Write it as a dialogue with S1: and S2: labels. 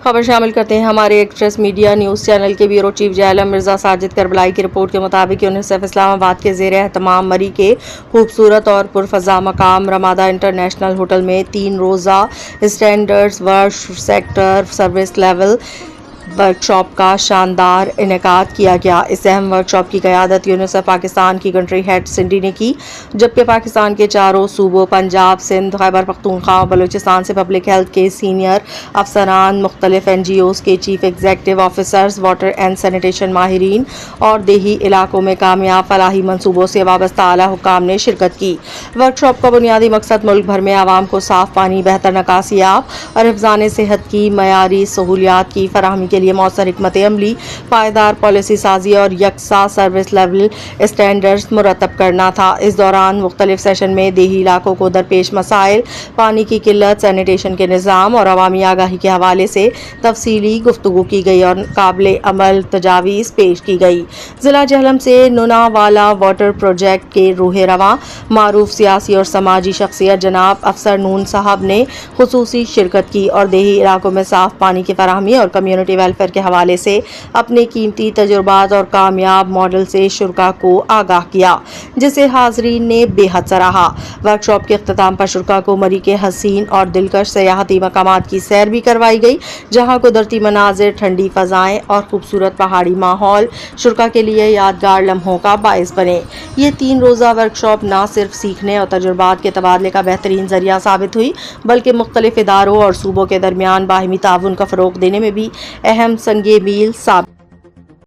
S1: خبر شامل کرتے ہیں ہمارے ایکسپریس میڈیا نیوز چینل کے بیورو چیف جیلم مرزا ساجد کربلائی کی رپورٹ کے مطابق یونیسیف اسلام آباد کے زیر اہتمام مری کے خوبصورت اور پرفضا مقام رمادہ انٹرنیشنل ہوٹل میں 3 روزہ standards work sector service level work shop کا شاندار انعقاد کیا گیا۔ اس اہم ورک شاپ کی قیادت یونیسیف پاکستان کی کنٹری ہیڈ سنڈی نے کی، جبکہ پاکستان کے چاروں صوبوں پنجاب، سندھ، خیبر پختونخوا اور بلوچستان سے پبلک ہیلتھ کے سینئر افسران، مختلف NGOs کے chief executive officers, water and sanitation ماہرین اور دیہی علاقوں میں کامیاب فلاحی منصوبوں سے وابستہ اعلیٰ حکام نے شرکت کی۔ ورک شاپ کا بنیادی مقصد ملک بھر میں عوام کو صاف پانی، بہتر نکاسی آب اور حفظان صحت کی معیاری سہولیات کی فراہمی کے لیے مؤثر حکمت عملی، پائیدار پالیسی سازی اور یکساں سروس لیول اسٹینڈرڈز مرتب کرنا تھا۔ اس دوران مختلف سیشن میں دیہی علاقوں کو درپیش مسائل، پانی کی قلت، سینیٹیشن کے نظام اور عوامی آگاہی کے حوالے سے تفصیلی گفتگو کی گئی اور قابل عمل تجاویز پیش کی گئی۔ ضلع جہلم سے نونا والا واٹر پروجیکٹ کے روح رواں معروف سیاسی اور سماجی شخصیت جناب افسر نون صاحب نے خصوصی شرکت کی اور دیہی علاقوں میں صاف پانی کی فراہمی اور کمیونٹی ویلفیئر کے حوالے سے اپنے قیمتی تجربات اور کامیاب ماڈل سے شرکاء کو آگاہ کیا، جسے حاضرین نے بے حد سراہا۔ ورک شاپ کے اختتام پر شرکاء کو مری کے حسین اور دلکش سیاحتی مقامات کی سیر بھی کروائی گئی، جہاں قدرتی مناظر، ٹھنڈی فضائیں اور خوبصورت پہاڑی ماحول شرکاء کے لیے یادگار لمحوں کا باعث بنے۔ یہ 3 روزہ ورک شاپ نہ صرف سیکھنے اور تجربات کے تبادلے کا بہترین ذریعہ ثابت ہوئی، بلکہ مختلف اداروں اور صوبوں کے درمیان باہمی تعاون کا فروغ دینے میں بھی اہم سنگ میل ثابت